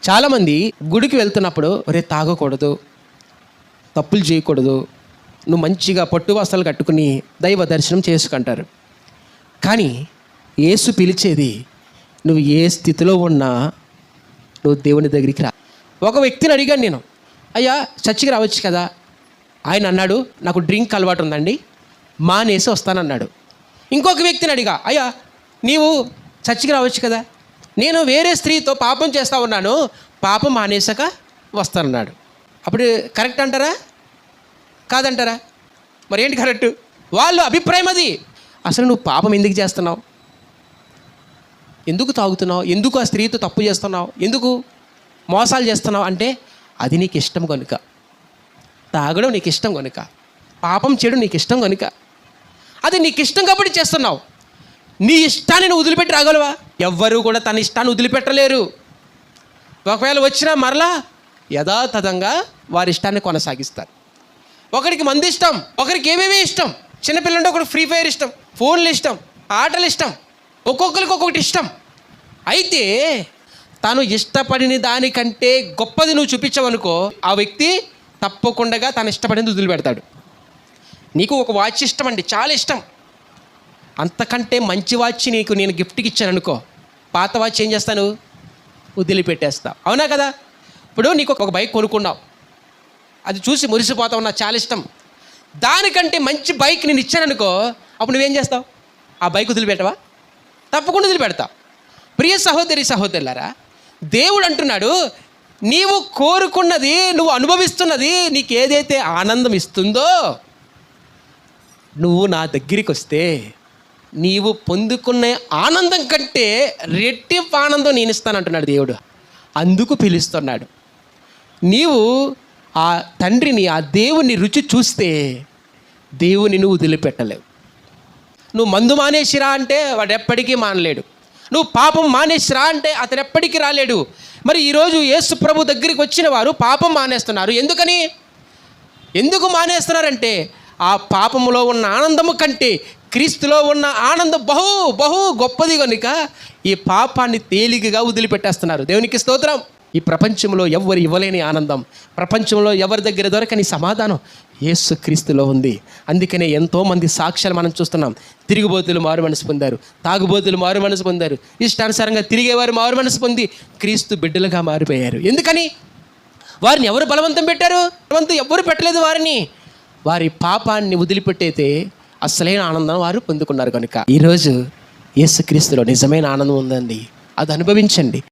చాలామంది గుడికి వెళ్తున్నప్పుడు ఒరే తాగకూడదు, తప్పులు చేయకూడదు, నువ్వు మంచిగా పట్టు వస్త్రాలు కట్టుకుని దైవ దర్శనం చేసుకుంటారు. కానీ యేసు పిలిచేది నువ్వు ఏ స్థితిలో ఉన్నా నువ్వు దేవుని దగ్గరికి రా. ఒక వ్యక్తిని అడిగాను నేను, అయ్యా చర్చికి రావచ్చు కదా. ఆయన అన్నాడు, నాకు డ్రింక్ అలవాటు ఉందండి, మానేసి వస్తానన్నాడు. ఇంకొక వ్యక్తిని అడిగా, అయ్యా నీవు చర్చికి రావచ్చు కదా, నేను వేరే స్త్రీతో పాపం చేస్తూ ఉన్నాను, పాపం మానేసాక వస్తానన్నాడు. అప్పుడు కరెక్ట్ అంటారా కాదంటారా? మరి ఏంటి కరెక్ట్? వాళ్ళు అభిప్రాయం అది. అసలు నువ్వు పాపం ఎందుకు చేస్తున్నావు, ఎందుకు తాగుతున్నావు, ఎందుకు ఆ స్త్రీతో తప్పు చేస్తున్నావు, ఎందుకు మోసాలు చేస్తున్నావు అంటే అది నీకు ఇష్టం కనుక, తాగడం నీకు ఇష్టం కనుక, పాపం చేయడం నీకు ఇష్టం కనుక, అది నీకు ఇష్టం కాబట్టి చేస్తున్నావు. నీ ఇష్టాన్ని నువ్వు వదిలిపెట్టి రాగలవా? ఎవ్వరూ కూడా తన ఇష్టాన్ని వదిలిపెట్టలేరు. ఒకవేళ వచ్చినా మరలా యథాతథంగా వారి ఇష్టాన్ని కొనసాగిస్తారు. ఒకరికి మంది ఇష్టం, ఒకరికి ఏమేమి ఇష్టం. చిన్నపిల్లంటే ఒకరికి ఫ్రీ ఫైర్ ఇష్టం, ఫోన్లు ఇష్టం, ఆటలు ఇష్టం, ఒక్కొక్కరికి ఒక్కొక్కటి ఇష్టం. అయితే తను ఇష్టపడిన దానికంటే గొప్పది నువ్వు చూపించావనుకో, ఆ వ్యక్తి తప్పకుండా తను ఇష్టపడింది వదిలిపెడతాడు. నీకు ఒక వాచ్ ఇష్టం అండి, చాలా ఇష్టం, అంతకంటే మంచి వాచ్ నీకు నేను గిఫ్ట్కి ఇచ్చాను అనుకో, పాత వాచ్ ఏం చేస్తాను, వదిలిపెట్టేస్తావు. అవునా కదా? ఇప్పుడు నీకు ఒక బైక్ కొనుక్కున్నావు, అది చూసి మురిసిపోతావు, నాకు చాలా ఇష్టం, దానికంటే మంచి బైక్ నేను ఇచ్చాను అనుకో, అప్పుడు నువ్వేం చేస్తావు? ఆ బైక్ వదిలిపెట్టవా? తప్పకుండా వదిలిపెడతావు. ప్రియ సహోదరి సహోదరులారా, దేవుడు అంటున్నాడు, నీవు కోరుకున్నది, నువ్వు అనుభవిస్తున్నది, నీకు ఏదైతే ఆనందం ఇస్తుందో, నువ్వు నా దగ్గరికి వస్తే నీవు పొందుకునే ఆనందం కంటే రెట్టింపు ఆనందం నేను ఇస్తానంటున్నాడు దేవుడు. అందుకు పిలుస్తున్నాడు. నీవు ఆ తండ్రిని, ఆ దేవుని రుచి చూస్తే దేవుని నువ్వు వదిలిపెట్టలేవు. నువ్వు మందు మానేసిరా అంటే వాడు ఎప్పటికీ మానలేడు. నువ్వు పాపం మానేసిరా అంటే అతను ఎప్పటికీ రాలేడు. మరి ఈరోజు యేసు ప్రభు దగ్గరికి వచ్చిన వారు పాపం మానేస్తున్నారు. ఎందుకు మానేస్తున్నారంటే ఆ పాపములో ఉన్న ఆనందము కంటే క్రీస్తులో ఉన్న ఆనందం బహు బహు గొప్పది కనుక ఈ పాపాన్ని తేలికగా వదిలిపెట్టేస్తున్నారు. దేవునికి స్తోత్రం. ఈ ప్రపంచంలో ఎవరు ఇవ్వలేని ఆనందం, ప్రపంచంలో ఎవరి దగ్గర దొరకని సమాధానం యేసు క్రీస్తులో ఉంది. అందుకనే ఎంతోమంది సాక్ష్యాలు మనం చూస్తున్నాం. తిరుగుబోతులు మారు మనసు పొందారు, తాగుబోతులు మారు మనసు పొందారు, ఇష్టానుసారంగా తిరిగేవారు మారు మనసు పొంది క్రీస్తు బిడ్డలుగా మారిపోయారు. ఎందుకని? వారిని ఎవరు బలవంతం పెట్టారు? బలవంతం ఎవరు పెట్టలేదు వారిని. వారి పాపాన్ని వదిలిపెట్టయితే అసలైన ఆనందం వారు పొందుకున్నారు కనుక ఈరోజు యేసుక్రీస్తులో నిజమైన ఆనందం ఉందండి, అది అనుభవించండి.